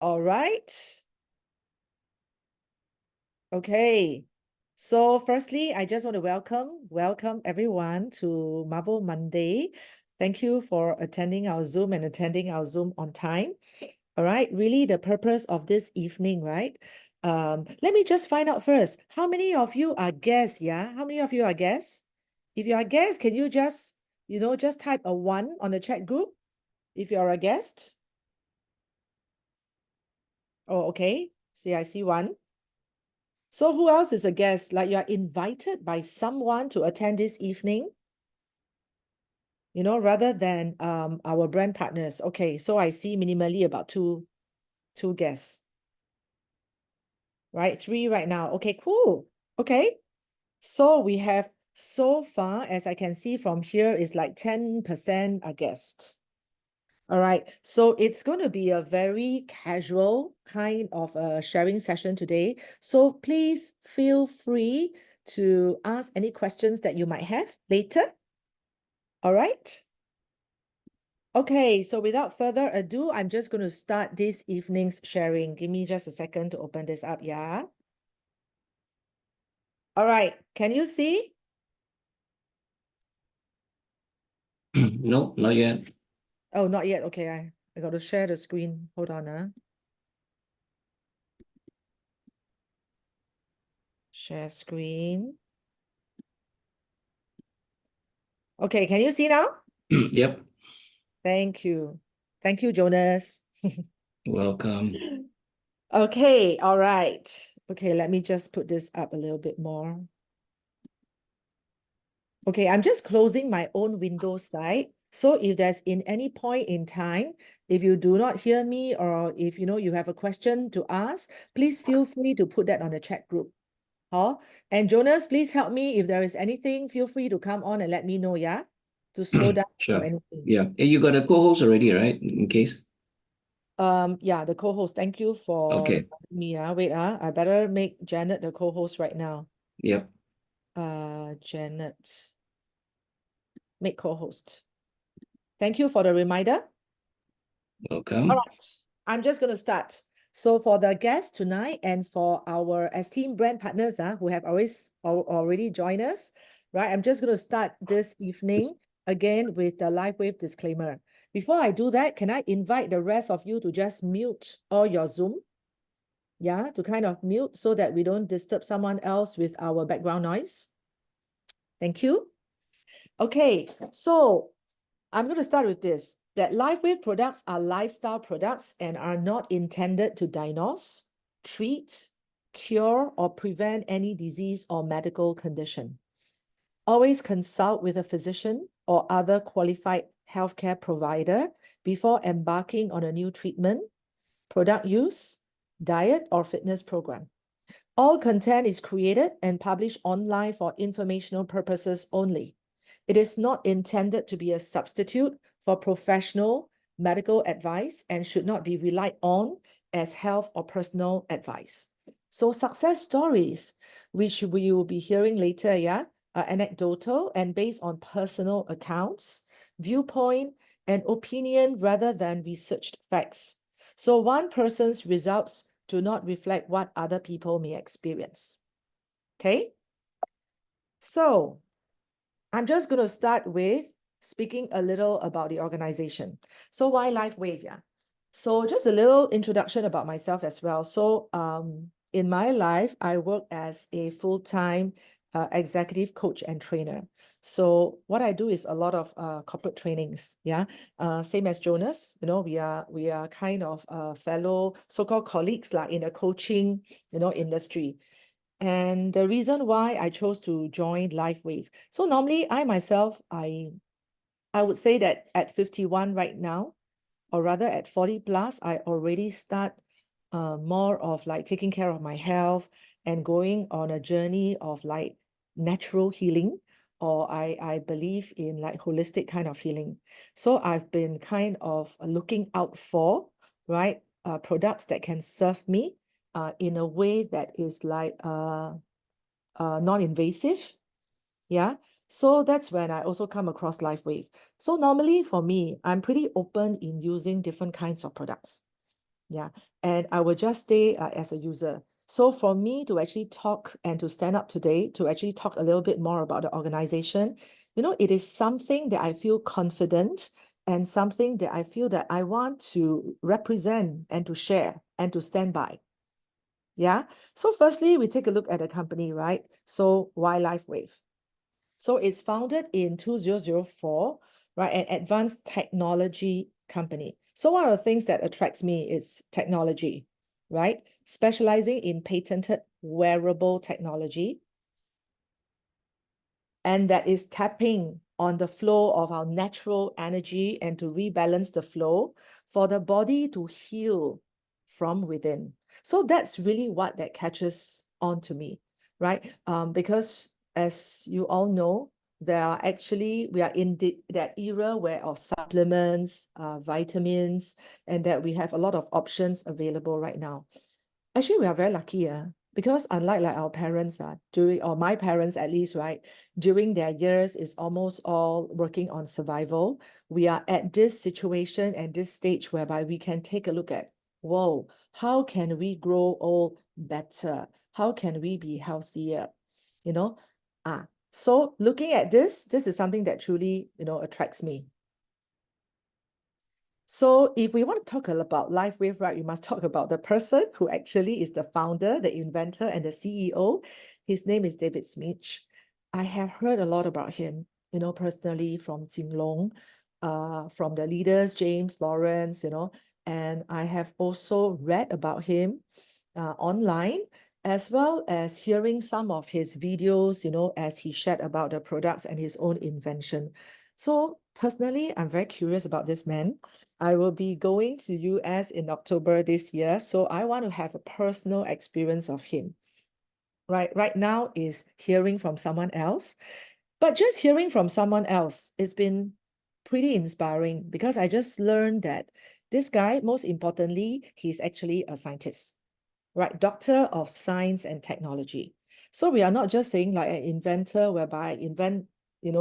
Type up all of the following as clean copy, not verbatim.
All right. Okay. So firstly, I just want to welcome everyone to Marvel Monday. Thank you for attending our Zoom and attending our Zoom on time. All right. Really the purpose of this evening, right? Let me just find out first. How many of you are guests? Yeah. How many of you are guests? If you are guests, can you just, just type a 1 on the chat group if you are a guest? Oh, okay. See, I see 1. So who else is a guest? Like you are invited by someone to attend this evening, rather than our brand partners. Okay, so I see minimally about two guests, right? 3 right now. Okay, cool. Okay, so we have so far, as I can see from here, is like 10% a guest. All right, so it's going to be a very casual kind of a sharing session today. So please feel free to ask any questions that you might have later. All right. Okay, so without further ado, I'm just going to start this evening's sharing. Give me just a second to open this up, yeah? All right, can you see? No, not yet. Oh, not yet. Okay, I got to share the screen. Hold on. Share screen. Okay, can you see now? Yep. Thank you. Thank you, Jonas. Welcome. Okay, all right. Okay, let me just put this up a little bit more. Okay, I'm just closing my own Windows side. So if there's in any point in time, if you do not hear me or if you have a question to ask, please feel free to put that on the chat group. Huh? And Jonas, please help me. If there is anything, feel free to come on and let me know, yeah? To slow down or Sure. anything. Yeah. And you got a co-host already, right? In case. Yeah, the co-host. Thank you for Okay. reminding me. Wait, I better make Janet the co-host right now. Yep. Janet, make co-host. Thank you for the reminder. All Welcome. right, I'm just going to start. So for the guests tonight and for our esteemed brand partners who have already joined us, right? I'm just going to start this evening again with the LifeWave disclaimer. Before I do that, can I invite the rest of you to just mute all your Zoom? Yeah, to kind of mute so that we don't disturb someone else with our background noise. Thank you. Okay, so I'm going to start with this, that LifeWave products are lifestyle products and are not intended to diagnose, treat, cure, or prevent any disease or medical condition. Always consult with a physician or other qualified healthcare provider before embarking on a new treatment, product use, diet, or fitness program. All content is created and published online for informational purposes only. It is not intended to be a substitute for professional medical advice and should not be relied on as health or personal advice. So success stories, which we will be hearing later, are anecdotal and based on personal accounts, viewpoint, and opinion rather than researched facts. So one person's results do not reflect what other people may experience. Okay? So I'm just going to start with speaking a little about the organization. So why LifeWave? Yeah. So just a little introduction about myself as well. So in my life, I work as a full-time executive coach and trainer. So what I do is a lot of corporate trainings. Yeah. Same as Jonas, we are kind of fellow so-called colleagues like in the coaching, industry. And the reason why I chose to join LifeWave. So normally I myself, I would say that at 51 right now, or rather at 40 plus, I already start more of like taking care of my health and going on a journey of like natural healing, or I believe in like holistic kind of healing. So I've been kind of looking out for, right, products that can serve me in a way that is like non-invasive. Yeah. So that's when I also come across LifeWave. So normally for me, I'm pretty open in using different kinds of products. Yeah, and I will just stay as a user. So for me to actually talk and to stand up today, to actually talk a little bit more about the organization, it is something that I feel confident and something that I feel that I want to represent and to share and to stand by. Yeah. So firstly, we take a look at the company, right? So why LifeWave? So it's founded in 2004, right? An advanced technology company. So one of the things that attracts me is technology, right? Specializing in patented wearable technology, and that is tapping on the flow of our natural energy and to rebalance the flow for the body to heal from within. So that's really what that catches on to me, right? Because as you all know, we are in that era where of supplements, vitamins, and that we have a lot of options available right now. Actually, we are very lucky, because unlike like our parents, or my parents at least, right, during their years is almost all working on survival. We are at this situation and this stage whereby we can take a look at, whoa, how can we grow old better? How can we be healthier? You know, so looking at this is something that truly, attracts me. So if we want to talk about LifeWave, right, we must talk about the person who actually is the founder, the inventor, and the CEO. His name is David Smith. I have heard a lot about him, personally from Jinglong, from the leaders, James, Lawrence, and I have also read about him online, as well as hearing some of his videos, as he shared about the products and his own invention. So personally, I'm very curious about this man. I will be going to US in October this year, so I want to have a personal experience of him. Right now is hearing from someone else, but just hearing from someone else, it's been pretty inspiring because I just learned that this guy, most importantly, he's actually a scientist, right? Doctor of Science and Technology. So we are not just saying like an inventor whereby I invent,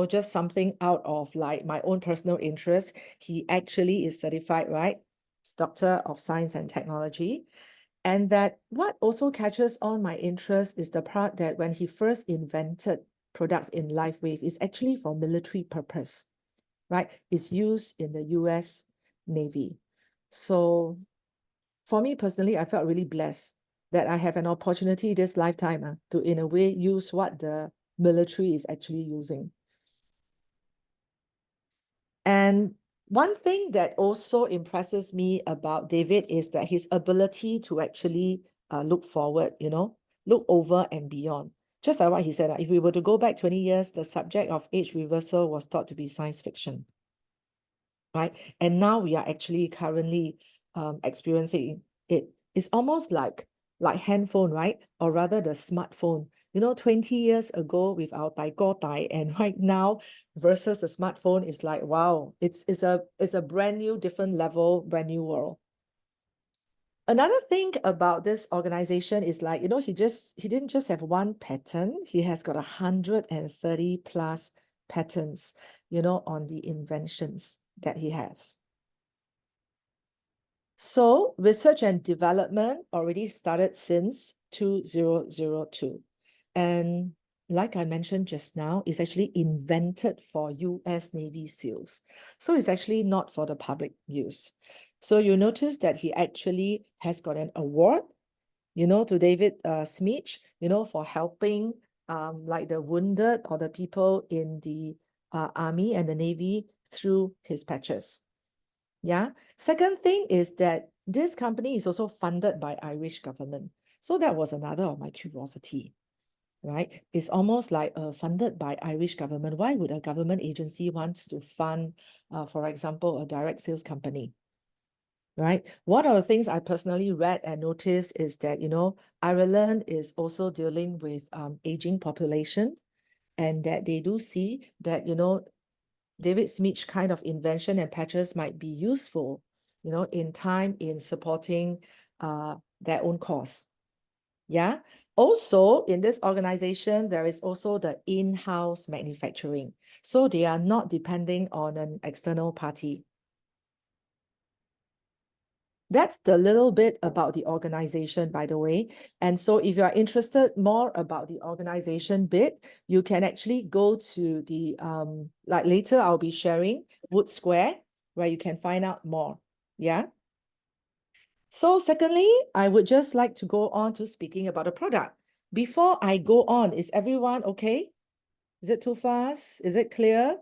just something out of like my own personal interest. He actually is certified, right? It's Doctor of Science and Technology. And that what also catches on my interest is the part that when he first invented products in LifeWave is actually for military purpose, right? It's used in the US Navy. So for me personally, I felt really blessed that I have an opportunity this lifetime to, in a way, use what the military is actually using. And one thing that also impresses me about David is that his ability to actually look forward, look over and beyond. Just like what he said, if we were to go back 20 years, the subject of age reversal was thought to be science fiction, right? And now we are actually currently experiencing it. It's almost like handphone, right? Or rather the smartphone. 20 years ago with our Tai Go Tai, and right now versus the smartphone is like, wow, it's a brand new, different level, brand new world. Another thing about this organization is like, he didn't just have one patent, he has got 130 plus patents, on the inventions that he has. So research and development already started since 2002. And like I mentioned just now, it's actually invented for US Navy SEALs. So it's actually not for the public use. So you notice that he actually has got an award, to David Smith, for helping like the wounded or the people in the Army and the Navy through his patches. Yeah. Second thing is that this company is also funded by Irish government. So that was another of my curiosity, right? It's almost like funded by Irish government. Why would a government agency want to fund, for example, a direct sales company? Right. One of the things I personally read and noticed is that, Ireland is also dealing with aging population, and that they do see that, David Smith's kind of invention and patches might be useful, in time in supporting their own cause. Yeah. Also, in this organization, there is also the in-house manufacturing. So they are not depending on an external party. That's the little bit about the organization, by the way. And so if you are interested more about the organization bit, you can actually go to the, like later I'll be sharing Wood Square, where you can find out more. Yeah. So secondly, I would just like to go on to speaking about the product. Before I go on, is everyone okay? Is it too fast? Is it clear?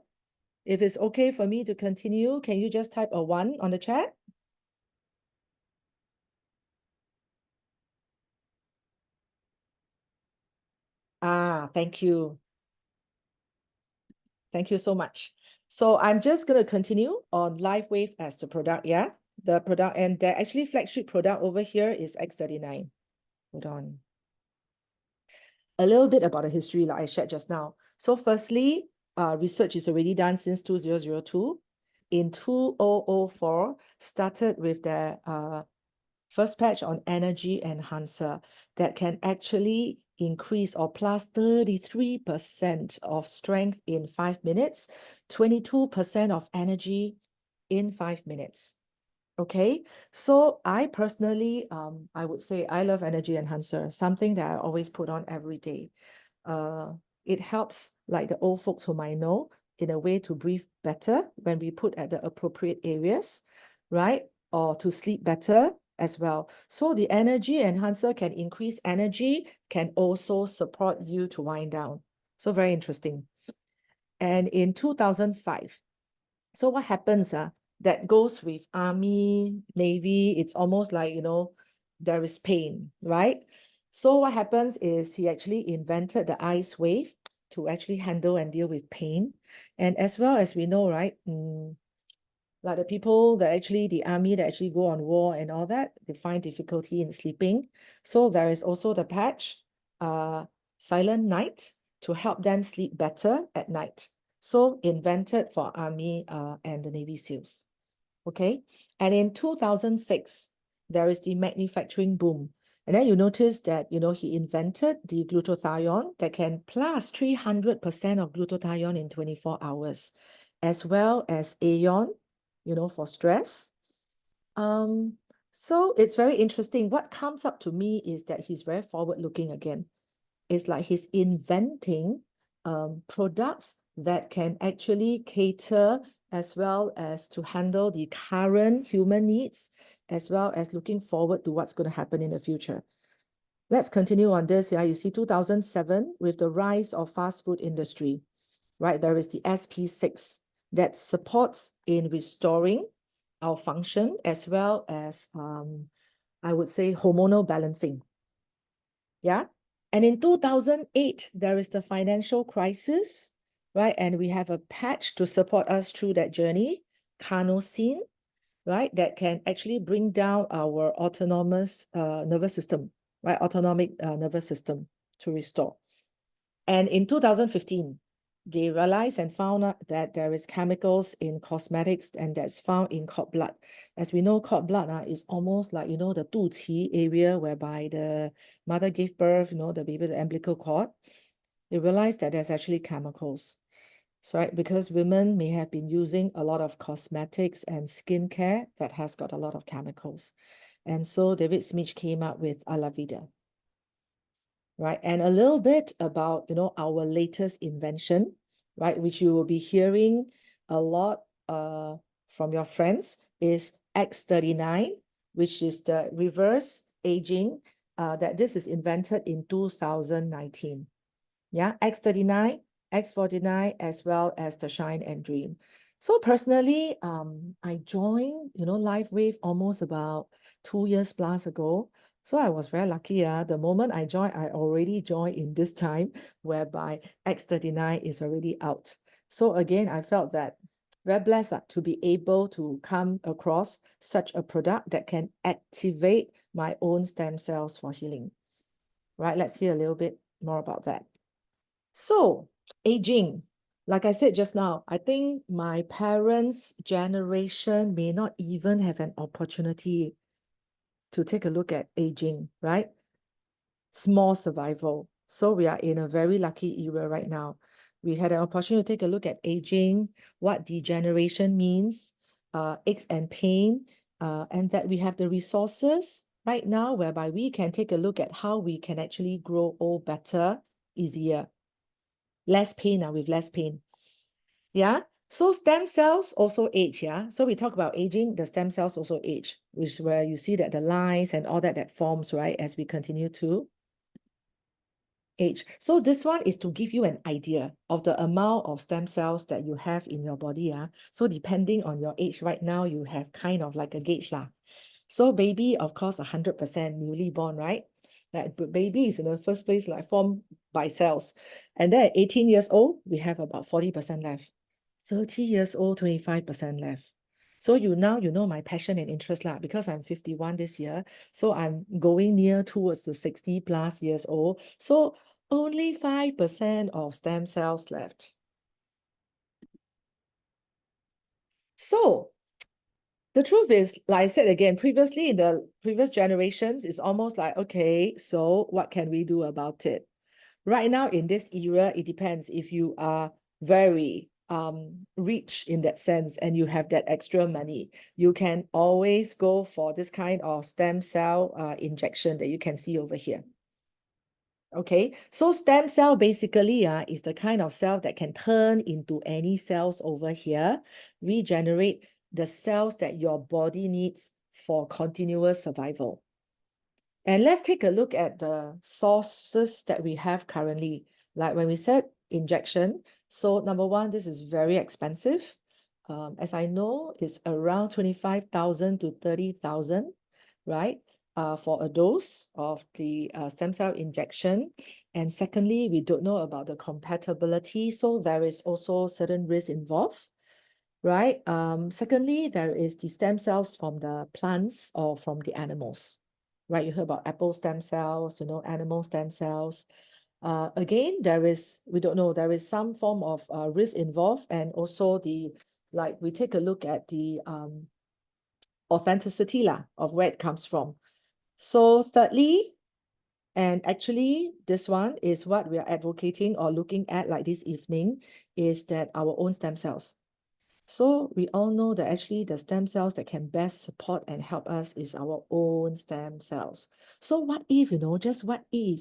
If it's okay for me to continue, can you just type a 1 on the chat? Ah, thank you. Thank you so much. So I'm just going to continue on LiveWave as the product, yeah? The product, and the actually flagship product over here is X39. Hold on. A little bit about the history like I shared just now. So firstly, research is already done since 2002. In 2004, started with the first patch on energy enhancer that can actually increase or plus 33% of strength in 5 minutes, 22% of energy in 5 minutes. Okay, so I personally, I would say I love energy enhancer, something that I always put on every day. It helps like the old folks who might know in a way to breathe better when we put at the appropriate areas, right? Or to sleep better as well. So the energy enhancer can increase energy, can also support you to wind down. So very interesting. And in 2005, so what happens, that goes with Army, Navy, it's almost like, you know, there is pain, right? So what happens is he actually invented the ice wave to actually handle and deal with pain. And as well as we know, right, like the people that actually, the army that actually go on war and all that, they find difficulty in sleeping. So there is also the patch, Silent Night, to help them sleep better at night. So invented for Army and the Navy SEALs. Okay. And in 2006, there is the manufacturing boom. And then you notice that, you know, he invented the glutathione that can plus 300% of glutathione in 24 hours, as well as Aeon, you know, for stress. So it's very interesting. What comes up to me is that he's very forward-looking again. It's like he's inventing products that can actually cater as well as to handle the current human needs, as well as looking forward to what's going to happen in the future. Let's continue on this. Yeah, you see 2007 with the rise of fast food industry, right? There is the SP6 that supports in restoring our function as well as, I would say, hormonal balancing. Yeah. And in 2008, there is the financial crisis, right? And we have a patch to support us through that journey, carnosine, right? That can actually bring down our autonomous nervous system, right? Autonomic nervous system to restore. And in 2015, they realized and found out that there is chemicals in cosmetics and that's found in cord blood. As we know, cord blood is almost like, you know, the 肚脐 area whereby the mother gave birth, you know, the baby, the umbilical cord. They realized that there's actually chemicals. So, right, because women may have been using a lot of cosmetics and skincare that has got a lot of chemicals. And so David Smith came up with Alavida. Right, and a little bit about, you know, our latest invention, right, which you will be hearing a lot from your friends, is X39, which is the reverse aging, that this is invented in 2019. Yeah, X39, X49, as well as the Shine and Dream. So personally, I joined, you know, LifeWave almost about 2 years plus ago. So I was very lucky. The moment I joined, I already joined in this time whereby X39 is already out. So again, I felt that very blessed to be able to come across such a product that can activate my own stem cells for healing. Right, let's hear a little bit more about that. So, aging, like I said just now, I think my parents' generation may not even have an opportunity to take a look at aging, right? Small survival. So we are in a very lucky era right now. We had an opportunity to take a look at aging, what degeneration means, aches and pain, and that we have the resources right now whereby we can take a look at how we can actually grow old better, easier, less pain with less pain. Yeah. So stem cells also age, yeah. So we talk about aging, the stem cells also age, which is where you see that the lines and all that forms, right, as we continue to age. So this one is to give you an idea of the amount of stem cells that you have in your body. Yeah. So depending on your age right now, you have kind of like a gauge lah. So baby, of course, 100% newly born, right? That baby is in the first place like formed by cells. And then at 18 years old, we have about 40% left. 30 years old, 25% left. So you know my passion and interest lah, because I'm 51 this year. So I'm going near towards the 60 plus years old. So only 5% of stem cells left. So the truth is, like I said again, previously in the previous generations, it's almost like, okay, so what can we do about it? Right now in this era, it depends. If you are very rich in that sense and you have that extra money, you can always go for this kind of stem cell injection that you can see over here. Okay, so stem cell basically is the kind of cell that can turn into any cells over here, regenerate the cells that your body needs for continuous survival. And let's take a look at the sources that we have currently. Like when we said injection, so number one, this is very expensive. As I know, it's around 25,000 to 30,000, right? For a dose of the stem cell injection. And secondly, we don't know about the compatibility. So there is also certain risk involved, right? Secondly, there is the stem cells from the plants or from the animals, right? You heard about apple stem cells, animal stem cells. Again, we don't know, there is some form of risk involved, and also we take a look at the authenticity of where it comes from. So thirdly, and actually this one is what we are advocating or looking at like this evening, is that our own stem cells. So we all know that actually the stem cells that can best support and help us is our own stem cells. So what if, just what if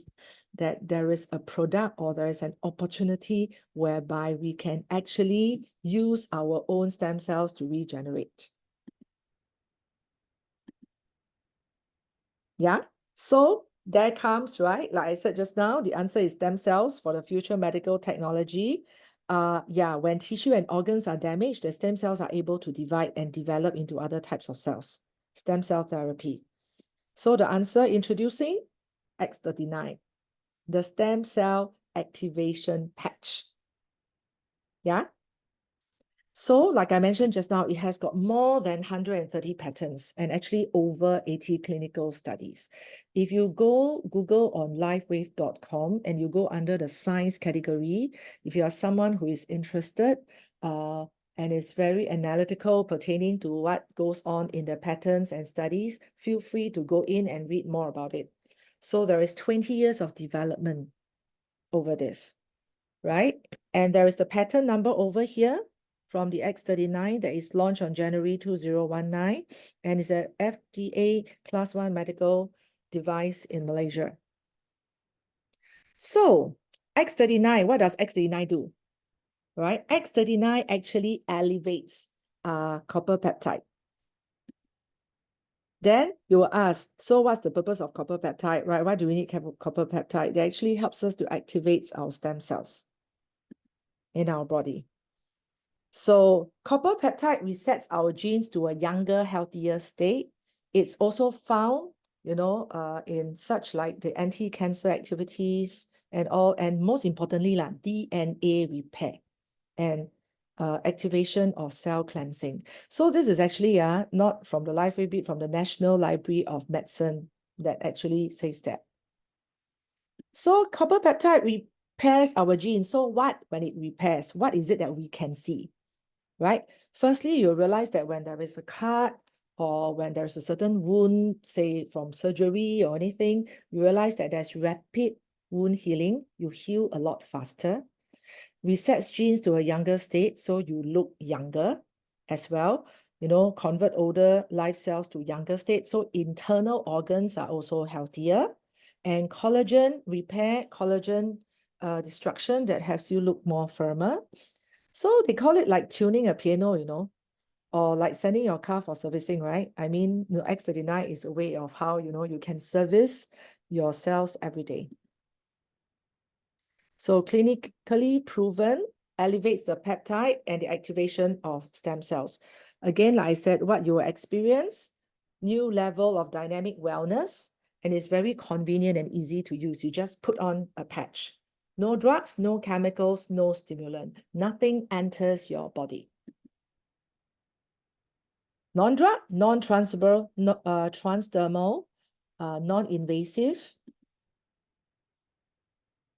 that there is a product or there is an opportunity whereby we can actually use our own stem cells to regenerate? Yeah, so there comes, right? Like I said just now, the answer is stem cells for the future medical technology. When tissue and organs are damaged, the stem cells are able to divide and develop into other types of cells. Stem cell therapy. So the answer, introducing X39, the stem cell activation patch. Yeah. So like I mentioned just now, it has got more than 130 patents and actually over 80 clinical studies. If you go Google on livewave.com and you go under the science category, if you are someone who is interested and is very analytical pertaining to what goes on in the patents and studies, feel free to go in and read more about it. So there is 20 years of development over this, right? And there is the patent number over here from the X39 that is launched on January 2019 and is an FDA Class 1 medical device in Malaysia. So X39, what does X39 do? Right? X39 actually elevates copper peptide. Then you will ask, so what's the purpose of copper peptide, right? Why do we need copper peptide? It actually helps us to activate our stem cells in our body. So copper peptide resets our genes to a younger, healthier state. It's also found, in such like the anti-cancer activities and all, and most importantly, DNA repair and activation of cell cleansing. So this is actually not from the Library Bit, from the National Library of Medicine that actually says that. So copper peptide repairs our genes. So when it repairs, what is it that we can see? Right? Firstly, you'll realize that when there is a cut or when there's a certain wound, say from surgery or anything, you realize that there's rapid wound healing. You heal a lot faster. Resets genes to a younger state, so you look younger as well. convert older life cells to younger state. So internal organs are also healthier. And collagen repair, collagen destruction that helps you look more firmer. So they call it like tuning a piano, or like sending your car for servicing, right? I mean, X39 is a way of how, you can service your cells every day. So clinically proven, elevates the peptide and the activation of stem cells. Again, like I said, what you will experience, new level of dynamic wellness, and it's very convenient and easy to use. You just put on a patch. No drugs, no chemicals, no stimulant. Nothing enters your body. Non-drug, non-transferable, transdermal, non-invasive.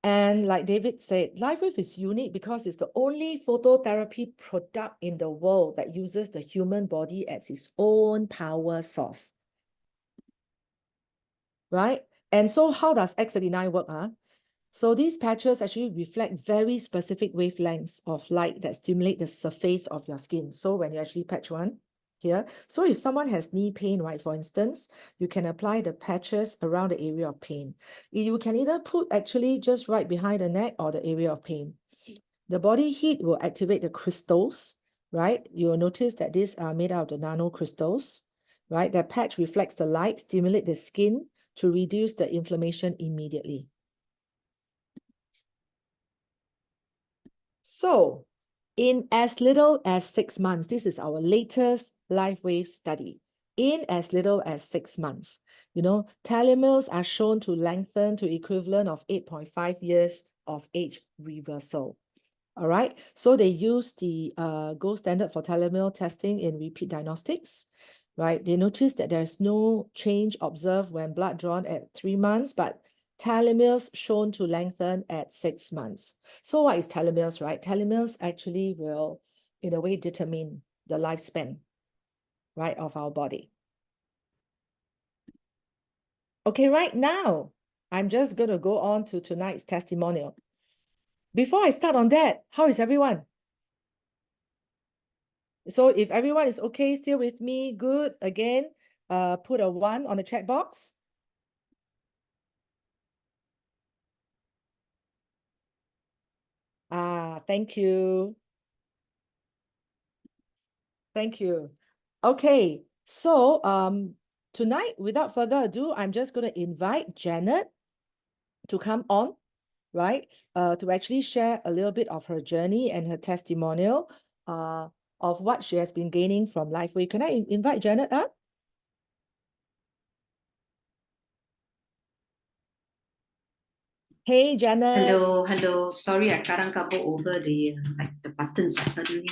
And like David said, LifeWave is unique because it's the only phototherapy product in the world that uses the human body as its own power source. Right? And so how does X39 work? So these patches actually reflect very specific wavelengths of light that stimulate the surface of your skin. So when you actually patch one here, so if someone has knee pain, right, for instance, you can apply the patches around the area of pain. You can either put actually just right behind the neck or the area of pain. The body heat will activate the crystals, right? You will notice that these are made out of the nanocrystals, right? The patch reflects the light, stimulate the skin to reduce the inflammation immediately. So in as little as 6 months, this is our latest LifeWave study. In as little as 6 months, telomeres are shown to lengthen to equivalent of 8.5 years of age reversal. All right, so they use the gold standard for telomere testing in repeat diagnostics, right? They noticed that there's no change observed when blood drawn at 3 months, but telomeres shown to lengthen at 6 months. So what is telomeres, right? Telomeres actually will, in a way, determine the lifespan, right, of our body. Okay, right now, I'm just going to go on to tonight's testimonial. Before I start on that, how is everyone? So if everyone is okay, still with me, good. Again, put a 1 on the chat box. Thank you. Thank you. Okay, so tonight, without further ado, I'm just going to invite Janet to come on, right? To actually share a little bit of her journey and her testimonial of what she has been gaining from LifeWave. Can I invite Janet up? Hey, Janet. Hello. Sorry, I can't go over the like the buttons suddenly.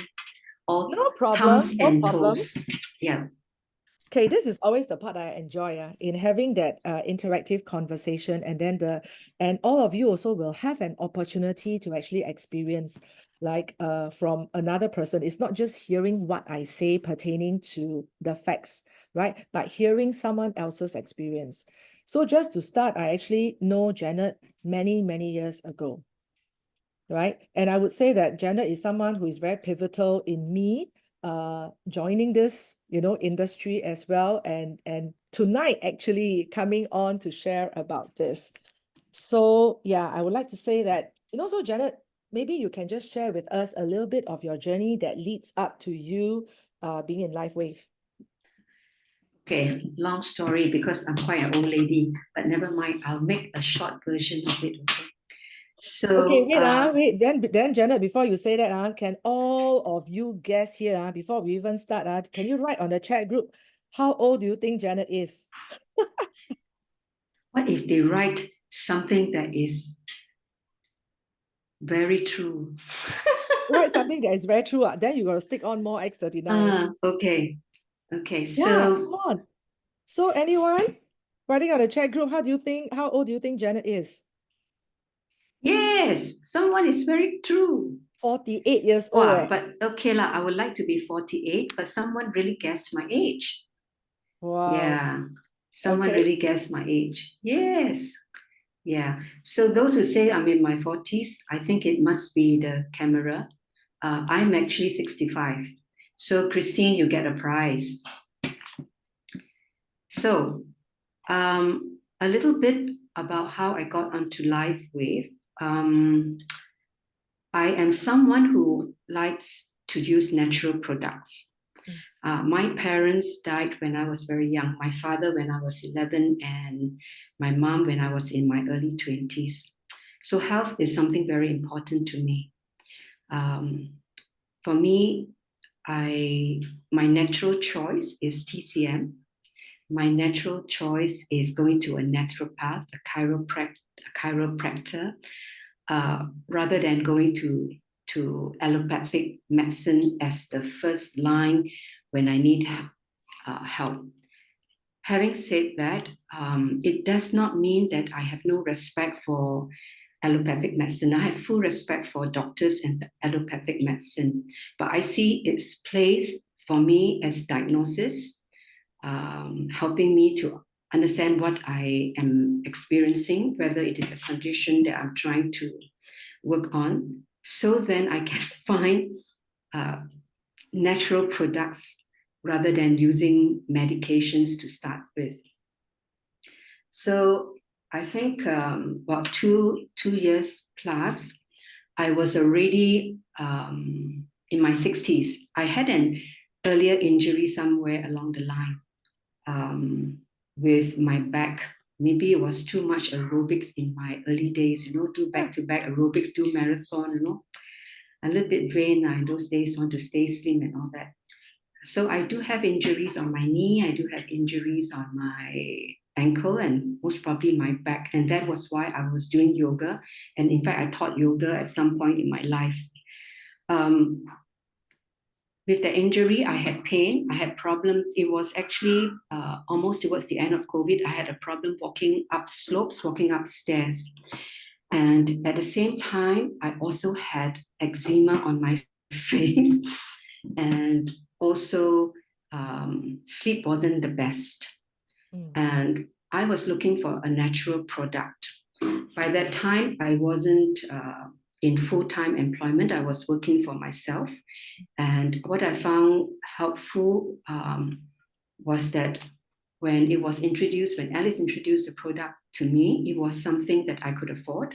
All No problem, thumbs no and problem. toes. Yeah. Okay, this is always the part I enjoy in having that interactive conversation, and then and all of you also will have an opportunity to actually experience like from another person. It's not just hearing what I say pertaining to the facts, right? But hearing someone else's experience. So just to start, I actually know Janet many, many years ago, right? And I would say that Janet is someone who is very pivotal in me joining this industry as well, and tonight actually coming on to share about this. So yeah, I would like to say that so Janet, maybe you can just share with us a little bit of your journey that leads up to you being in LifeWave. Okay, long story because I'm quite an old lady, but never mind. I'll make a short version of it. Okay. Okay, So wait. Then Janet, before you say that, can all of you guess here, before we even start, can you write on the chat group how old do you think Janet is? what if they write something that is very true? Write something that is very true. Then you gotta stick on more X39. Okay. Yeah, So come on. So anyone writing on the chat group, how old do you think Janet is? yes, someone is very true. 48 years old. Wow, but okay lah, I would like to be 48, but someone really guessed my age. Wow. Yeah, someone Okay. really guessed my age. Yes. Yeah. So those who say I'm in my 40s, I think it must be the camera. I'm actually 65. So Christine, you get a prize. So a little bit about how I got onto LifeWave. I am someone who likes to use natural products. My parents died when I was very young. My father when I was 11 and my mom when I was in my early 20s. So health is something very important to me. For me, my natural choice is TCM. My natural choice is going to a naturopath, a chiropractor, rather than going to allopathic medicine as the first line when I need help. Having said that, it does not mean that I have no respect for allopathic medicine. I have full respect for doctors and allopathic medicine, but I see its place for me as diagnosis, helping me to understand what I am experiencing, whether it is a condition that I'm trying to work on, so then I can find natural products rather than using medications to start with. So I think about two years plus, I was already in my 60s. I had an earlier injury somewhere along the line with my back. Maybe it was too much aerobics in my early days, do back-to-back aerobics, do marathon, a little bit vain in those days, want to stay slim and all that. So I do have injuries on my knee, I do have injuries on my ankle and most probably my back. And that was why I was doing yoga. And in fact, I taught yoga at some point in my life. With the injury, I had pain, I had problems. It was actually almost towards the end of COVID, I had a problem walking up slopes, walking up stairs. And at the same time, I also had eczema on my face. And also, sleep wasn't the best. And I was looking for a natural product. By that time, I wasn't in full-time employment. I was working for myself. And what I found helpful was that when it was introduced, when Alice introduced the product to me, it was something that I could afford,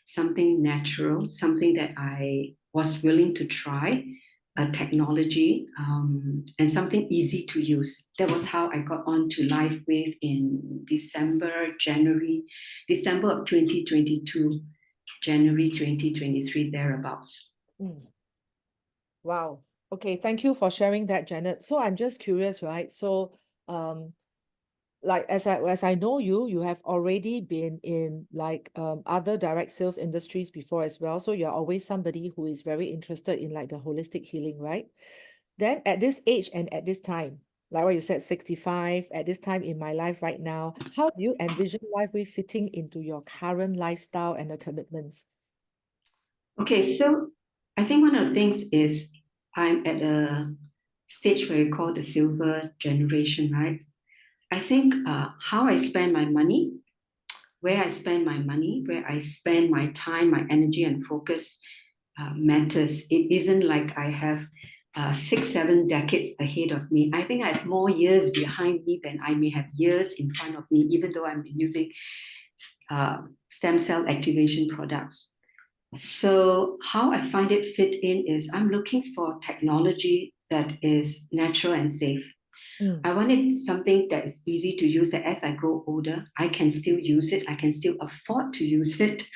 something natural, something that I was willing to try, a technology, and something easy to use. That was how I got on to LifeWave in December of 2022, January 2023, thereabouts. Wow. Okay, thank you for sharing that, Janet. So I'm just curious, right? So like as I know you have already been in like other direct sales industries before as well. So you're always somebody who is very interested in like the holistic healing, right? Then at this age and at this time, like what you said, 65, at this time in my life right now, how do you envision LifeWave fitting into your current lifestyle and the commitments? Okay, so I think one of the things is I'm at a stage where we call the silver generation, right? I think how I spend my money, where I spend my money, where I spend my time, my energy and focus matters. It isn't like I have 6-7 decades ahead of me. I think I have more years behind me than I may have years in front of me, even though I'm using stem cell activation products. So how I find it fit in is I'm looking for technology that is natural and safe. I wanted something that is easy to use, that as I grow older, I can still use it, I can still afford to use it.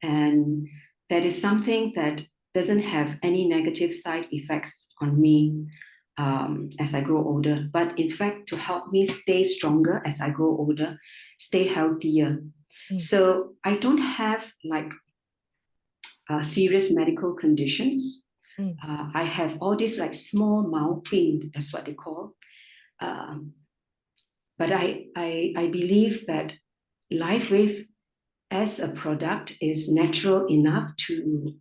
And that is something that doesn't have any negative side effects on me as I grow older, but in fact, to help me stay stronger as I grow older, stay healthier. So I don't have like serious medical conditions. I have all these like small malping, that's what they call. But I believe that LifeWave as a product is natural enough to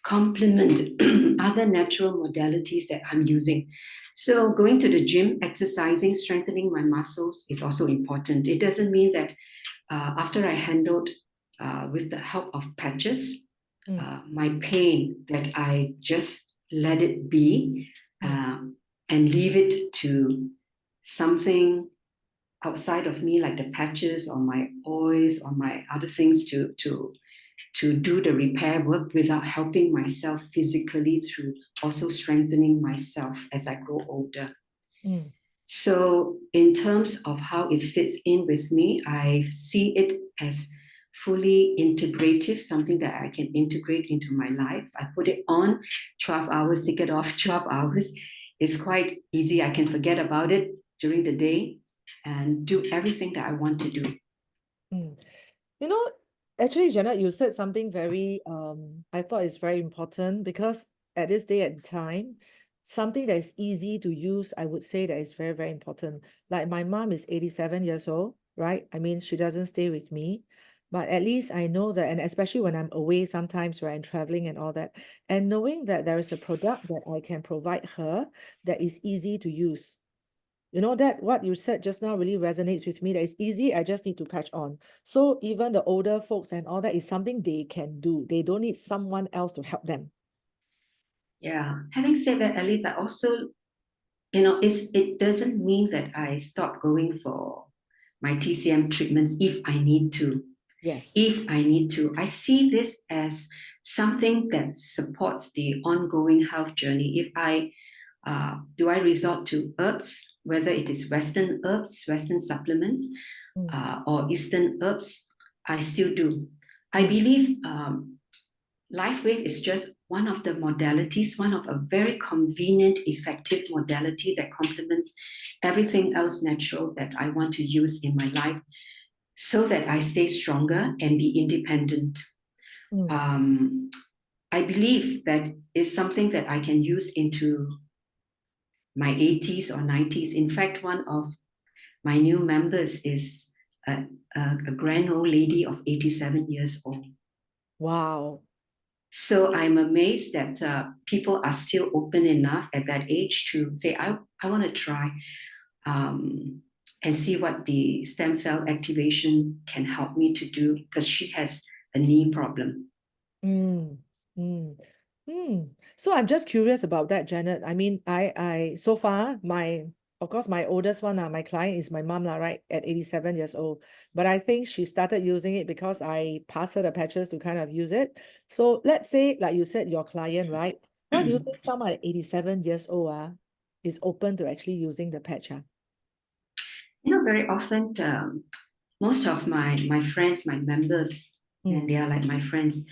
complement other natural modalities that I'm using. So going to the gym, exercising, strengthening my muscles is also important. It doesn't mean that after I handled with the help of patches, my pain, that I just let it be. and leave it to something outside of me, like the patches or my oils or my other things to do the repair work without helping myself physically through also strengthening myself as I grow older. Mm. So in terms of how it fits in with me, I see it as fully integrative, something that I can integrate into my life. I put it on 12 hours, take it off 12 hours. It's quite easy. I can forget about it during the day and do everything that I want to do. Mm. You know, actually, Janet, you said something very, I thought is very important, because at this day and time, something that is easy to use, I would say that is very, very important. Like my mom is 87 years old, right? I mean, she doesn't stay with me, but at least I know that, and especially when I'm away sometimes, where I'm traveling and all that, and knowing that there is a product that I can provide her that is easy to use. You know, that what you said just now really resonates with me. That it's easy, I just need to patch on. So even the older folks and all that is something they can do. They don't need someone else to help them. Yeah. Having said that, at least I also, it doesn't mean that I stop going for my TCM treatments if I need to. Yes. If I need to. I see this as something that supports the ongoing health journey. If I do I resort to herbs, whether it is Western herbs, Western supplements, or Eastern herbs, I still do. I believe LifeWave is just one of the modalities, one of a very convenient, effective modality that complements everything else natural that I want to use in my life, so that I stay stronger and be independent. I believe that is something that I can use into my 80s or 90s. In fact, one of my new members is a grand old lady of 87 years old. Wow. So I'm amazed that people are still open enough at that age to say, I want to try and see what the stem cell activation can help me to do, because she has a knee problem. Mm, mm, mm. So I'm just curious about that, Janet. I mean, I so far of course, my oldest one, my client is my mom, right, at 87 years old. But I think she started using it because I passed her the patches to kind of use it. So let's say, like you said, your client, right? Why do you think someone at 87 years old is open to actually using the patch? Very often, most of my friends, my members, and they are like my friends,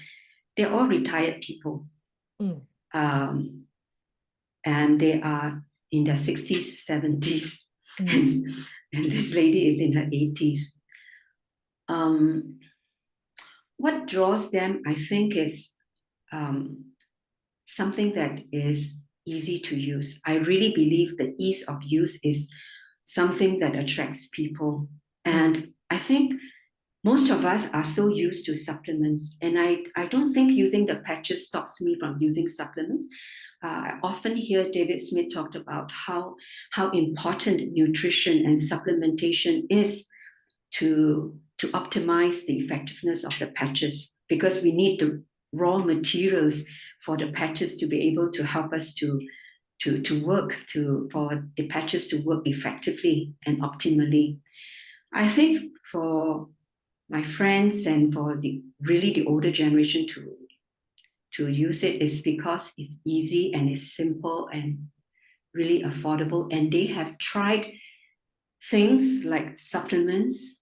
they're all retired people. And they are in their 60s, 70s. And this lady is in her 80s. What draws them, I think, is something that is easy to use. I really believe the ease of use is something that attracts people. And I think most of us are so used to supplements, and I don't think using the patches stops me from using supplements. I often hear David Smith talked about how important nutrition and supplementation is to optimize the effectiveness of the patches, because we need the raw materials for the patches to be able to help us to work, for the patches to work effectively and optimally. I think for my friends and for the older generation to use it is because it's easy and it's simple and really affordable, and they have tried things like supplements.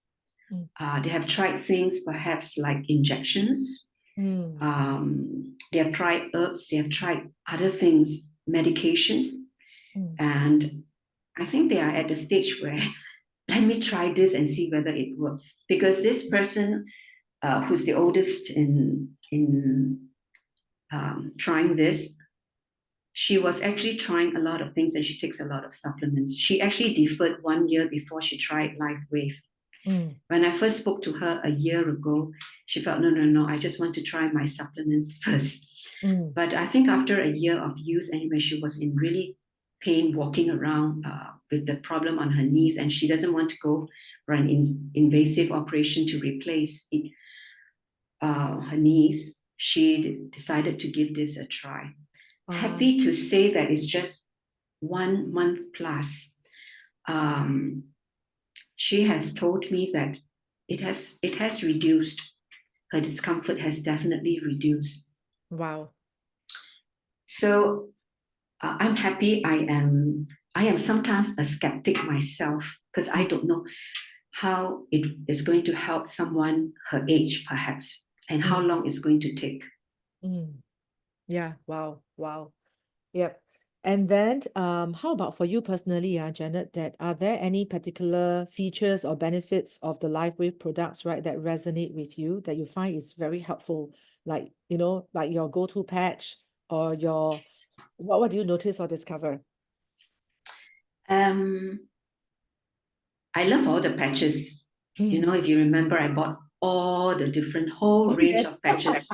They have tried things perhaps like injections. They have tried herbs, they have tried other things, medications, and I think they are at the stage where let me try this and see whether it works. Because this person, who's the oldest in trying this, she was actually trying a lot of things, and she takes a lot of supplements. She actually deferred 1 year before she tried LifeWave. When I first spoke to her a year ago, she felt, no, I just want to try my supplements first. But I think after a year of use, anyway, she was in really pain walking around with the problem on her knees, and she doesn't want to go for an invasive operation to replace her knees. She decided to give this a try. Happy to say that it's just 1 month plus, she has told me that it has reduced. Her discomfort has definitely reduced. Wow. So I'm happy. I am sometimes a skeptic myself because I don't know how it is going to help someone her age, perhaps, and how long it's going to take. Yeah, wow, wow. Yep. And then how about for you personally, Janet, that are there any particular features or benefits of the LifeWave products, right, that resonate with you that you find is very helpful, like, like your go-to patch or your what do you notice or discover? I love all the patches. If you remember, I bought all the different whole range Yes. of patches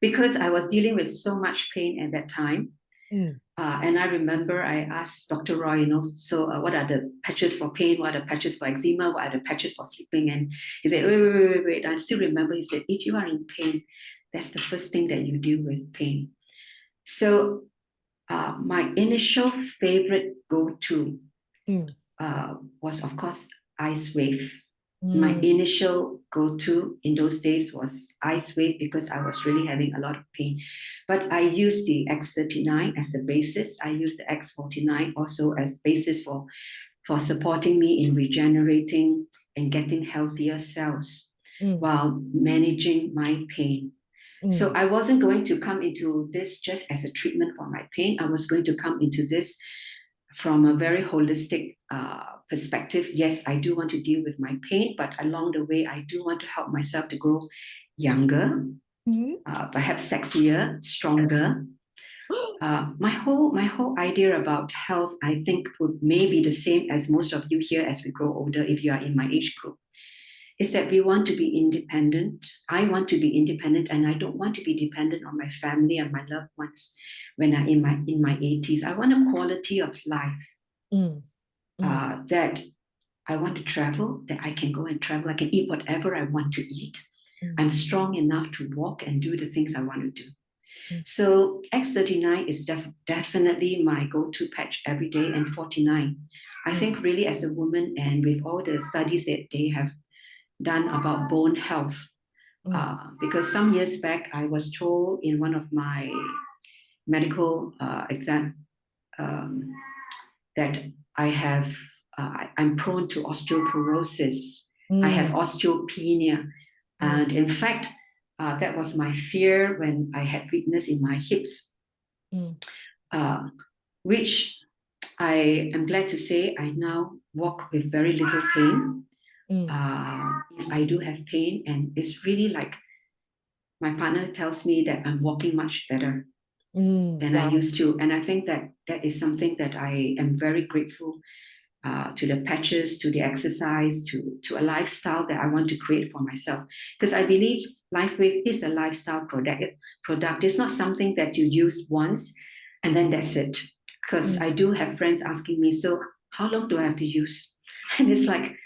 because I was dealing with so much pain at that time. And I remember I asked Dr. Roy, so what are the patches for pain? What are the patches for eczema? What are the patches for sleeping? And he said, wait. I still remember he said, if you are in pain, that's the first thing that you deal with, pain. So my initial favorite go-to was, of course, Ice Wave. My initial go-to in those days was Ice Wave because I was really having a lot of pain. But I used the X39 as the basis. I used the X49 also as basis for supporting me in regenerating and getting healthier cells while managing my pain. So I wasn't going to come into this just as a treatment for my pain. I was going to come into this from a very holistic perspective. Yes, I do want to deal with my pain, but along the way, I do want to help myself to grow younger, perhaps sexier, stronger. My whole idea about health, I think, would maybe the same as most of you here as we grow older, if you are in my age group, is that we want to be independent. I want to be independent, and I don't want to be dependent on my family and my loved ones when I'm in my 80s. I want a quality of life that I want to travel, that I can go and travel. I can eat whatever I want to eat. I'm strong enough to walk and do the things I want to do. So X39 is definitely my go-to patch every day, and 49. I think really as a woman, and with all the studies that they have done about bone health, because some years back I was told in one of my medical exam that I'm prone to osteoporosis. I have osteopenia, and in fact, that was my fear when I had weakness in my hips, which I am glad to say I now walk with very little pain. If I do have pain, and it's really like my partner tells me that I'm walking much better than I used to. And I think that is something that I am very grateful to the patches, to the exercise, to a lifestyle that I want to create for myself. Because I believe LifeWave is a lifestyle product. It's not something that you use once and then that's it. Because I do have friends asking me, so how long do I have to use? And it's like,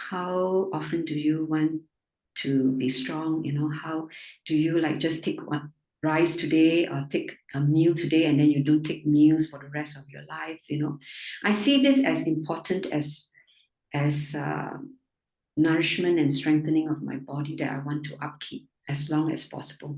how often do you want to be strong? How do you like just take one rice today or take a meal today and then you don't take meals for the rest of your life? I see this as important as nourishment and strengthening of my body that I want to upkeep as long as possible.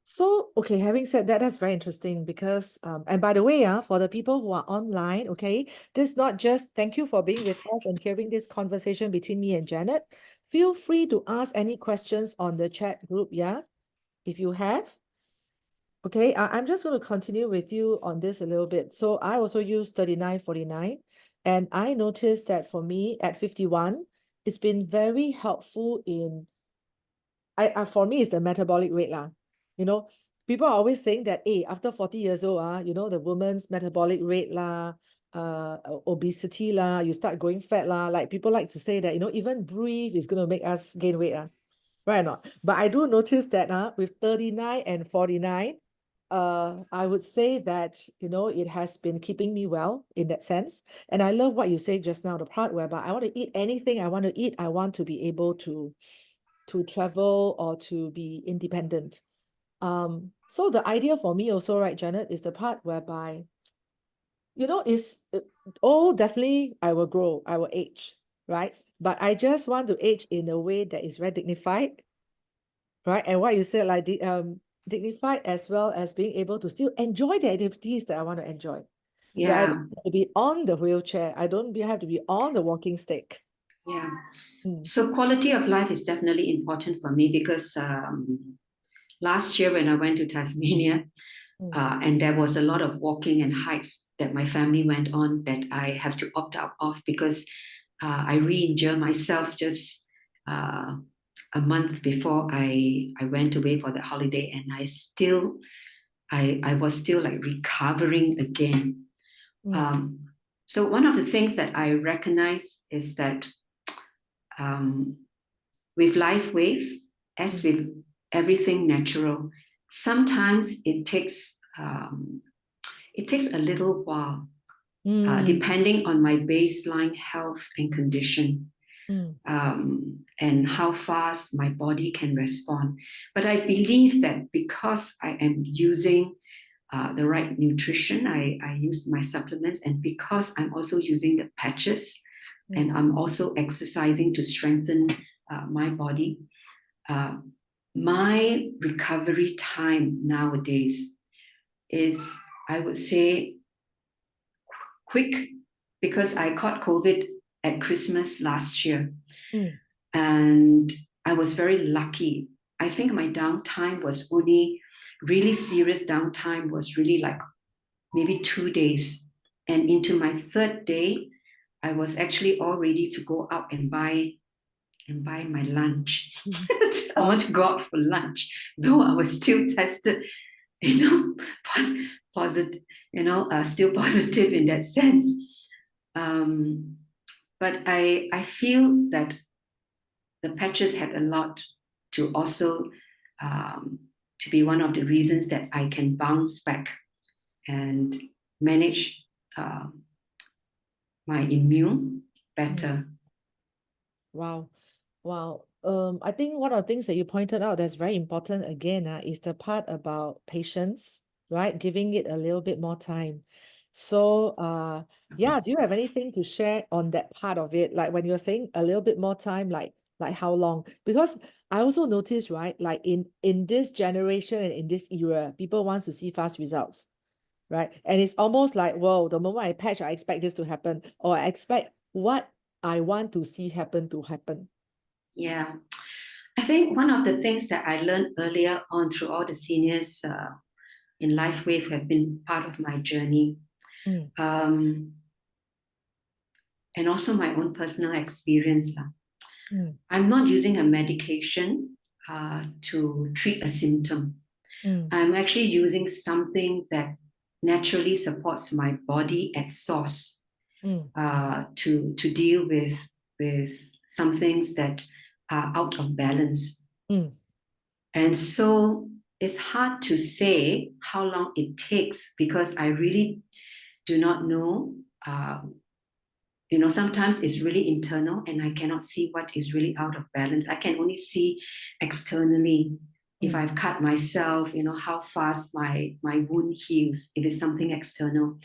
So, okay, having said that, that's very interesting because, and by the way, for the people who are online, okay, this not just thank you for being with us and hearing this conversation between me and Janet. Feel free to ask any questions on the chat group, if you have. Okay, I'm just going to continue with you on this a little bit. So I also use 3949, and I noticed that for me at 51, it's been very helpful in for me, it's the metabolic rate lah. People are always saying that, hey, after 40 years old, the woman's metabolic rate lah, obesity lah, you start growing fat lah. Like people like to say that, even breathe is going to make us gain weight lah. Right or not? But I do notice that with 39 and 49, I would say that, it has been keeping me well in that sense. And I love what you say just now, the part whereby I want to eat anything I want to eat. I want to be able to travel or to be independent. So the idea for me also, right, Janet, is the part whereby you know, definitely I will grow, I will age, right? But I just want to age in a way that is very dignified, right? And what you said, like dignified as well as being able to still enjoy the activities that I want to enjoy. That I don't have to be on the wheelchair. I don't have to be on the walking stick. Yeah. Mm. So quality of life is definitely important for me because last year when I went to Tasmania, and there was a lot of walking and hikes that my family went on that I have to opt out of because I re-injured myself just a month before I went away for the holiday, and I was still like recovering again. So one of the things that I recognize is that with life wave, as with everything natural, sometimes it takes a little while, depending on my baseline health and condition, and how fast my body can respond. But I believe that because I am using the right nutrition, I use my supplements, and because I'm also using the patches, and I'm also exercising to strengthen my body, my recovery time nowadays is, I would say, quick, because I caught COVID at Christmas last year. And I was very lucky. I think my downtime was only really serious downtime was really like maybe 2 days. And into my third day, I was actually all ready to go out and buy my lunch. I want to go out for lunch, though I was still tested, positive, still positive in that sense. But I feel that the patches had a lot to also to be one of the reasons that I can bounce back and manage my immune better. Wow. I think one of the things that you pointed out that's very important again is the part about patience, right? Giving it a little bit more time. So yeah, do you have anything to share on that part of it? Like when you're saying a little bit more time, like how long? Because I also noticed, right, like in this generation and in this era, people want to see fast results, right? And it's almost like, whoa, the moment I patch, I expect this to happen, or I expect what I want to see happen to happen. Yeah. I think one of the things that I learned earlier on through all the seniors in LifeWave have been part of my journey. And also my own personal experience. I'm not using a medication to treat a symptom. I'm actually using something that naturally supports my body at source to deal with some things that are out of balance. And so it's hard to say how long it takes because I really do not know. Sometimes it's really internal and I cannot see what is really out of balance. I can only see externally. If I've cut myself, how fast my wound heals, if it's something external.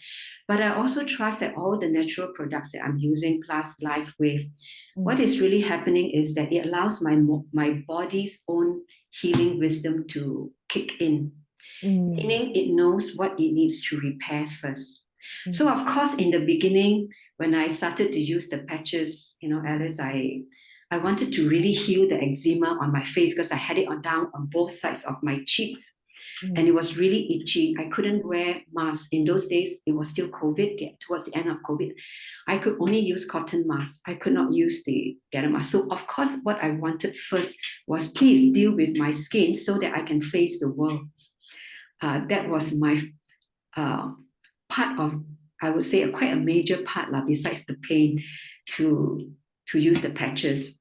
But I also trust that all the natural products that I'm using, plus LifeWave, what is really happening is that it allows my body's own healing wisdom to kick in, meaning it knows what it needs to repair first. So of course, in the beginning, when I started to use the patches, Alice, I wanted to really heal the eczema on my face because I had it down on both sides of my cheeks. And it was really itchy. I couldn't wear masks. In those days, it was still COVID, towards the end of COVID. I could only use cotton masks. I could not use the other mask. So of course, what I wanted first was please deal with my skin so that I can face the world. That was my part of, I would say, quite a major part besides the pain to use the patches.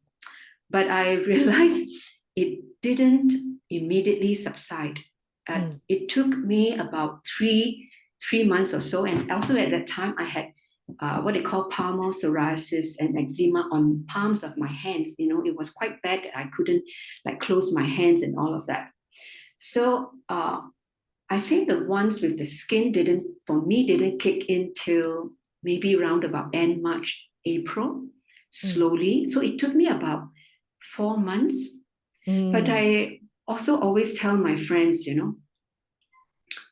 But I realized it didn't immediately subside. It took me about three months or so. And also at that time, I had what they call palmar psoriasis and eczema on palms of my hands. It was quite bad that I couldn't close my hands and all of that. So I think the ones with the skin didn't kick in till maybe around about end March, April, slowly. So it took me about 4 months. But I also always tell my friends,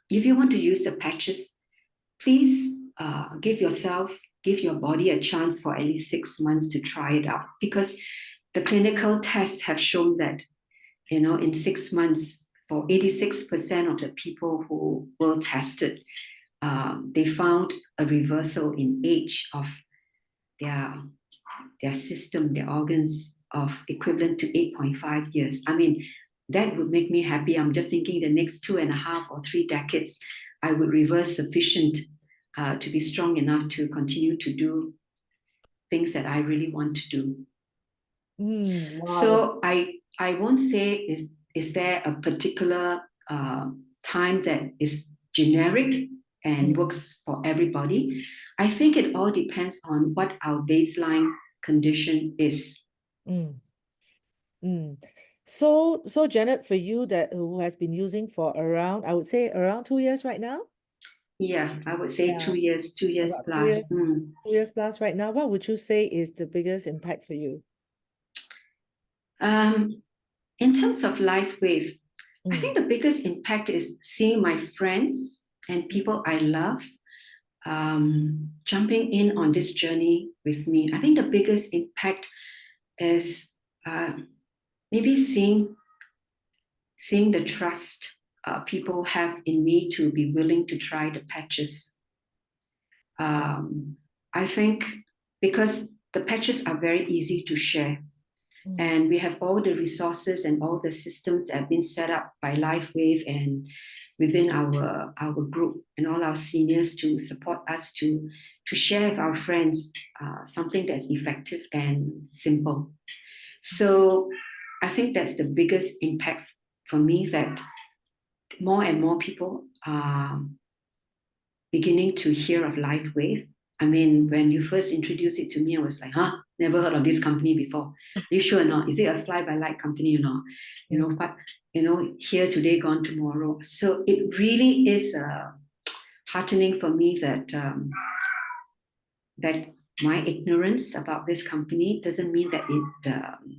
if you want to use the patches, please give your body a chance for at least 6 months to try it out, because the clinical tests have shown that, in 6 months, for 86% of the people who were tested, they found a reversal in age of their system, their organs, of equivalent to 8.5 years. I mean, that would make me happy. I'm just thinking the next 2.5 or 3 decades, I would reverse sufficient to be strong enough to continue to do things that I really want to do. Wow. So I won't say is there a particular time that is generic and works for everybody. I think it all depends on what our baseline condition is. So Janet, for you who has been using for around, I would say around 2 years right now? Yeah, I would say Yeah. 2 years, 2 years About 2 plus. years. 2 years plus right now. What would you say is the biggest impact for you? In terms of LifeWave, I think the biggest impact is seeing my friends and people I love jumping in on this journey with me. I think the biggest impact is maybe seeing the trust people have in me to be willing to try the patches. I think because the patches are very easy to share, and we have all the resources and all the systems that have been set up by LifeWave and within our group and all our seniors to support us to share with our friends something that's effective and simple. So I think that's the biggest impact for me, that more and more people are beginning to hear of LifeWave. I mean, when you first introduced it to me, I was like, never heard of this company before. Are you sure or not? Is it a fly-by-night company or not? But here today, gone tomorrow. So it really is heartening for me that that my ignorance about this company doesn't mean that it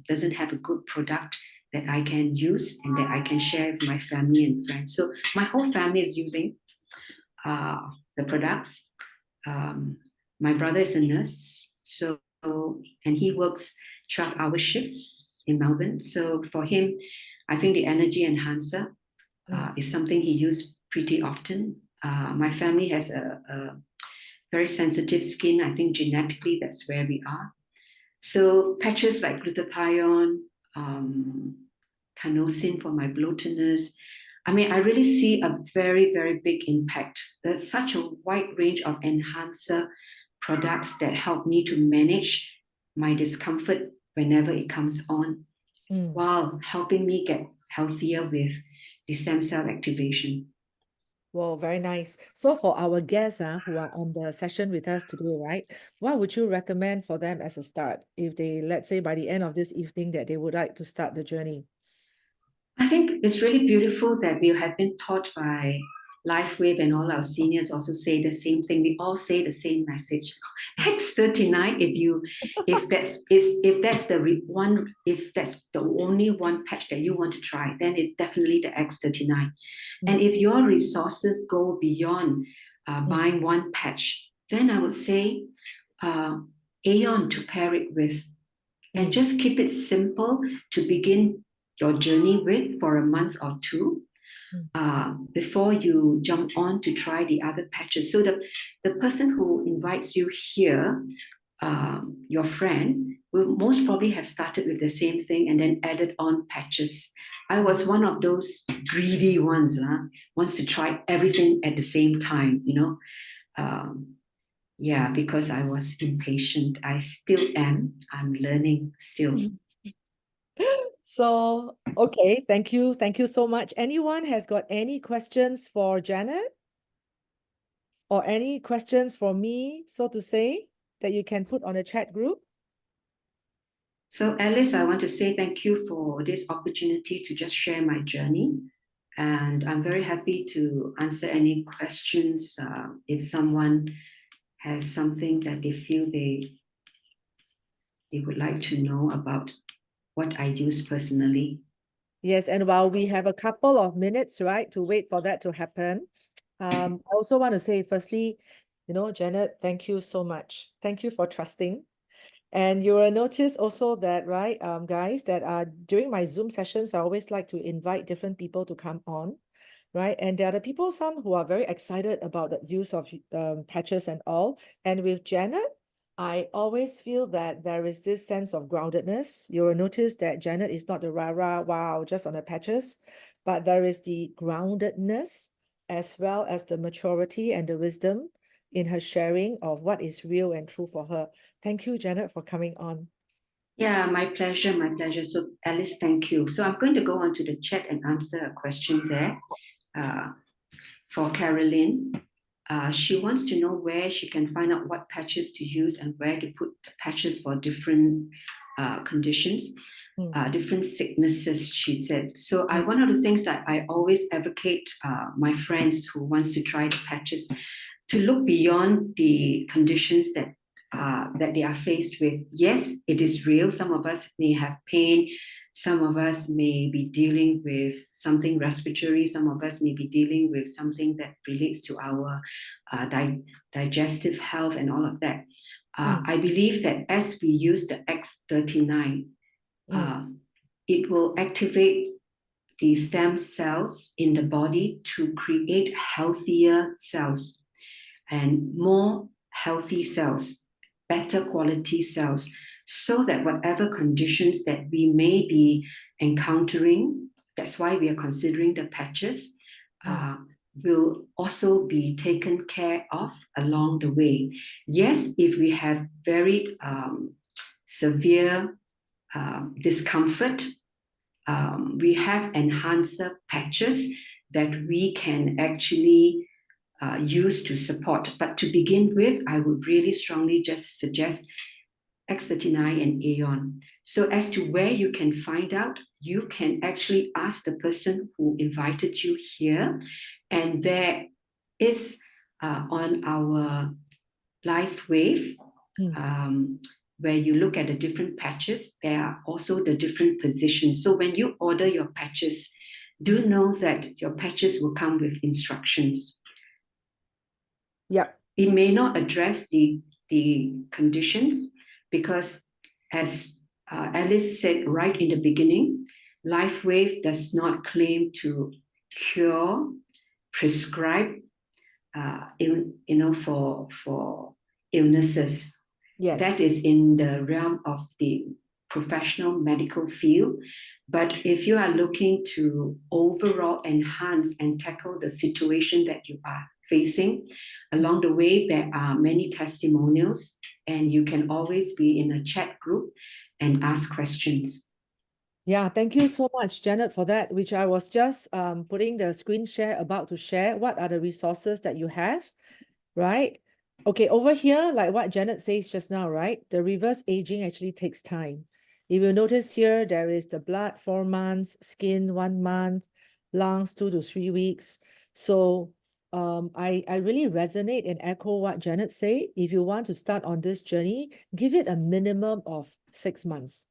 doesn't have a good product that I can use and that I can share with my family and friends. So my whole family is using the products. My brother is a nurse, and he works 12-hour shifts in Melbourne. So for him, I think the energy enhancer is something he uses pretty often. My family has a very sensitive skin. I think genetically that's where we are. So patches like glutathione, carnosine for my bloatedness. I mean, I really see a very, very big impact. There's such a wide range of enhancer products that help me to manage my discomfort whenever it comes on, while helping me get healthier with the stem cell activation. Well, very nice. So for our guests who are on the session with us today, right, what would you recommend for them as a start if they, let's say by the end of this evening, that they would like to start the journey? I think it's really beautiful that we have been taught by LifeWave, and all our seniors also say the same thing. We all say the same message. X39, if that's the only one patch that you want to try, then it's definitely the X39. And if your resources go beyond buying one patch, then I would say Aeon to pair it with, and just keep it simple to begin your journey with for a month or two before you jump on to try the other patches. So the person who invites you here, your friend, will most probably have started with the same thing and then added on patches. I was one of those greedy ones, wants to try everything at the same time, because I was impatient. I still am. I'm learning still. So, okay, thank you. Thank you so much. Anyone has got any questions for Janet? Or any questions for me, so to say, that you can put on the chat group? So Alice, I want to say thank you for this opportunity to just share my journey. And I'm very happy to answer any questions if someone has something that they feel they would like to know about what I use personally. Yes, and while we have a couple of minutes, right, to wait for that to happen, I also want to say, firstly, Janet, thank you so much. Thank you for trusting. And you will notice also that, right, guys, that during my Zoom sessions, I always like to invite different people to come on, right? And there are the people, some who are very excited about the use of patches and all. And with Janet, I always feel that there is this sense of groundedness. You will notice that Janet is not the rah-rah, wow, just on the patches, but there is the groundedness as well as the maturity and the wisdom in her sharing of what is real and true for her. Thank you, Janet, for coming on. Yeah, my pleasure, my pleasure. So Alice, thank you. So I'm going to go on to the chat and answer a question there for Caroline. She wants to know where she can find out what patches to use and where to put the patches for different conditions, different sicknesses, she said. So one of the things that I always advocate my friends who wants to try the patches to look beyond the conditions that they are faced with. Yes, it is real. Some of us may have pain. Some of us may be dealing with something respiratory. Some of us may be dealing with something that relates to our digestive health and all of that. I believe that as we use the X39, it will activate the stem cells in the body to create healthier cells and more healthy cells, better quality cells, so that whatever conditions that we may be encountering, that's why we are considering the patches, will also be taken care of along the way. Yes, if we have very severe discomfort, we have enhancer patches that we can actually use to support. But to begin with, I would really strongly just suggest X39 and Aeon. So as to where you can find out, you can actually ask the person who invited you here. And there is on our LifeWave, where you look at the different patches, there are also the different positions. So when you order your patches, do know that your patches will come with instructions. Yeah. It may not address the conditions because, as Alice said right in the beginning, LifeWave does not claim to cure, prescribe, for illnesses. Yes. That is in the realm of the professional medical field. But if you are looking to overall enhance and tackle the situation that you are facing, along the way, there are many testimonials, and you can always be in a chat group and ask questions. Yeah, thank you so much, Janet, for that, which I was just putting the screen share about to share. What are the resources that you have, right? Okay, over here, like what Janet says just now, right? The reverse aging actually takes time. If you notice here, there is the blood 4 months, skin 1 month, lungs 2 to 3 weeks. So I really resonate and echo what Janet said. If you want to start on this journey, give it a minimum of 6 months,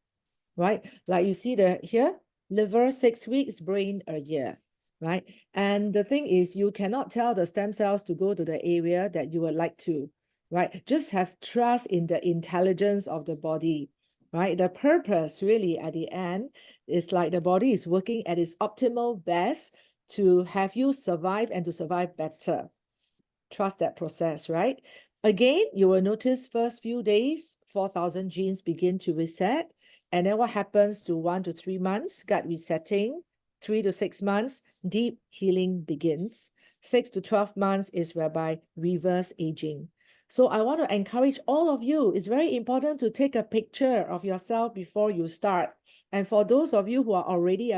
right? Like you see here, liver 6 weeks, brain a year, right? And the thing is, you cannot tell the stem cells to go to the area that you would like to, right? Just have trust in the intelligence of the body, right? The purpose really at the end is like the body is working at its optimal best to have you survive and to survive better. Trust that process, right? Again, you will notice first few days, 4,000 genes begin to reset. And then what happens to 1 to 3 months? Gut resetting. 3 to 6 months, deep healing begins. 6 to 12 months is whereby reverse aging. So I want to encourage all of you. It's very important to take a picture of yourself before you start. And for those of you who are already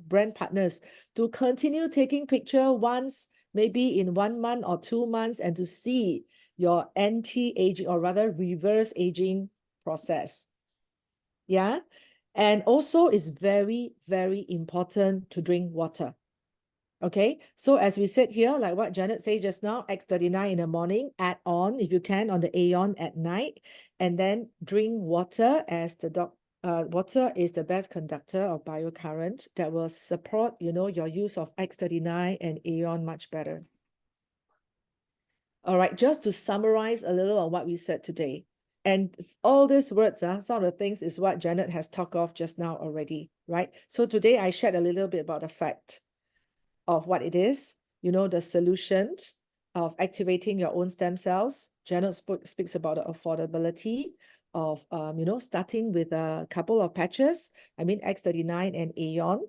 brand partners, to continue taking picture once, maybe in 1 month or 2 months, and to see your anti-aging or rather reverse aging process. Yeah. And also it's very, very important to drink water. Okay, so as we said here, like what Janet said just now, X39 in the morning, add on if you can on the Aeon at night, and then drink water as water is the best conductor of biocurrent that will support, your use of X39 and Aeon much better. All right, just to summarize a little on what we said today. And all these words, some of the things is what Janet has talked of just now already, right? So today I shared a little bit about the fact of what it is, the solutions of activating your own stem cells. Janet speaks about the affordability of, starting with a couple of patches. I mean, X39 and Aeon.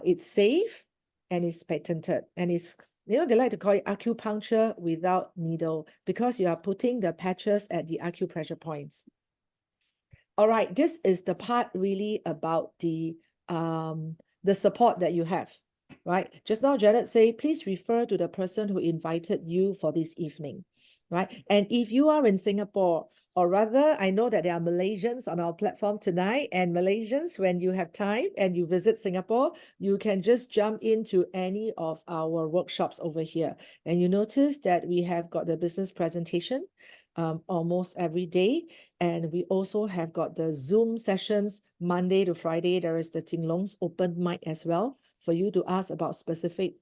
It's safe and it's patented. And it's, they like to call it acupuncture without needle because you are putting the patches at the acupressure points. All right, this is the part really about the support that you have. Right. Just now, Janet say, please refer to the person who invited you for this evening. Right. And if you are in Singapore, or rather, I know that there are Malaysians on our platform tonight, and Malaysians, when you have time and you visit Singapore, you can just jump into any of our workshops over here. And you notice that we have got the business presentation almost every day. And we also have got the Zoom sessions Monday to Friday. There is the Ting Long's open mic as well, for you to ask about specific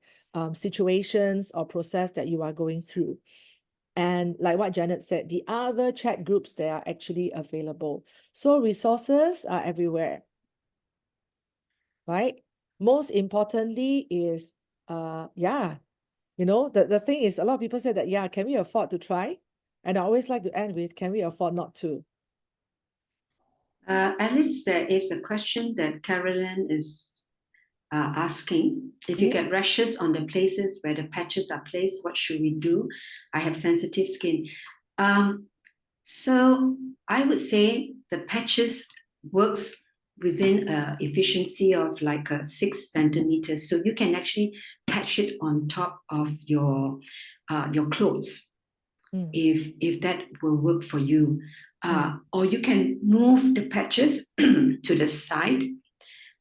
situations or process that you are going through. And like what Janet said, the other chat groups, they are actually available. So resources are everywhere, right? Most importantly is, the thing is, a lot of people say that, can we afford to try? And I always like to end with, can we afford not to? Alice, there is a question that Carolyn is asking. If you get rashes on the places where the patches are placed, what should we do? I have sensitive skin. So I would say the patches works within an efficiency of like 6 centimeters. So you can actually patch it on top of your clothes, if that will work for you. Or you can move the patches to the side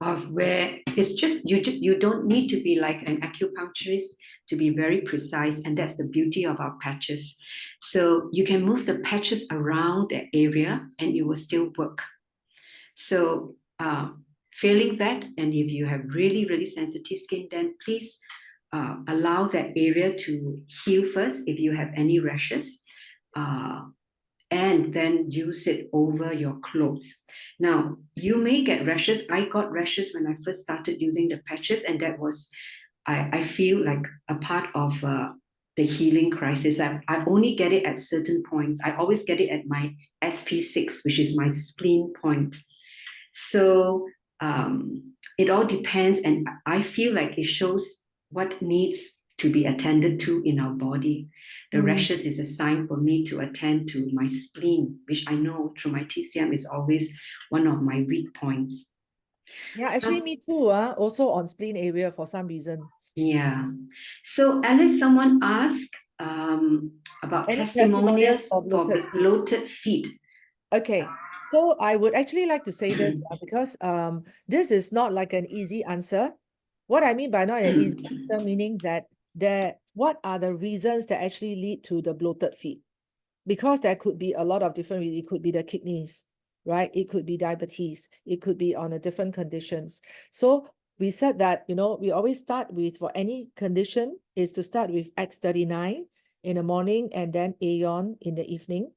of where it's just, you don't need to be like an acupuncturist to be very precise, and that's the beauty of our patches. So you can move the patches around the area and it will still work. So failing that, and if you have really, really sensitive skin, then please allow that area to heal first if you have any rashes. And then use it over your clothes. Now, you may get rashes. I got rashes when I first started using the patches, and that was, I feel like a part of the healing crisis. I only get it at certain points. I always get it at my SP6, which is my spleen point. So it all depends, and I feel like it shows what needs to be attended to in our body. The rashes is a sign for me to attend to my spleen, which I know through my TCM is always one of my weak points. Yeah, actually me too, also on spleen area for some reason. Yeah. So Alice, someone asked about Any testimonials for bloated feet? bloated feet. Okay, so I would actually like to say this because this is not like an easy answer. What I mean by not an easy answer, meaning that what are the reasons that actually lead to the bloated feet? Because there could be a lot of different reasons. It could be the kidneys, right? It could be diabetes. It could be on a different conditions. So we said that, we always start with, for any condition, is to start with X39 in the morning and then Aeon in the evening.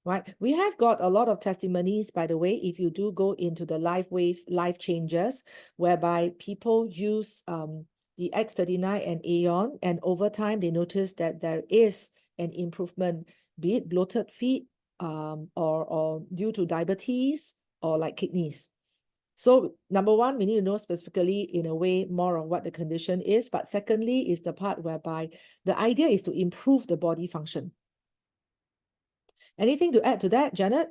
Right, we have got a lot of testimonies, by the way, if you do go into the LifeChangers, whereby people use the X39 and Aeon, and over time they notice that there is an improvement, be it bloated feet or due to diabetes or like kidneys. So number one, we need to know specifically in a way more on what the condition is. But secondly is the part whereby the idea is to improve the body function. Anything to add to that, Janet?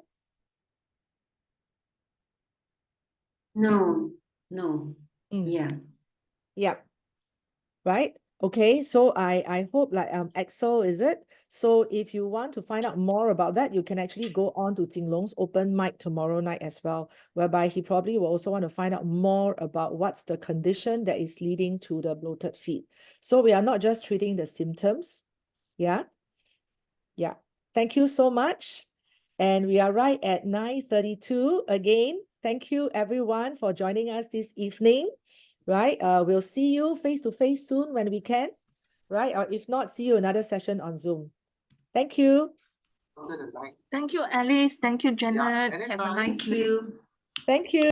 No. Yeah. Yeah. Right? Okay, so I hope like Excel, is it? So if you want to find out more about that, you can actually go on to Jing Long's open mic tomorrow night as well, whereby he probably will also want to find out more about what's the condition that is leading to the bloated feet. So we are not just treating the symptoms. Yeah. Yeah. Thank you so much. And we are right at 9:32 again. Thank you everyone for joining us this evening. Right. We'll see you face to face soon when we can. Right. Or if not, see you another session on Zoom. Thank you. Thank you, Alice. Thank you, Janet. Have a nice Thank day. you. Thank you.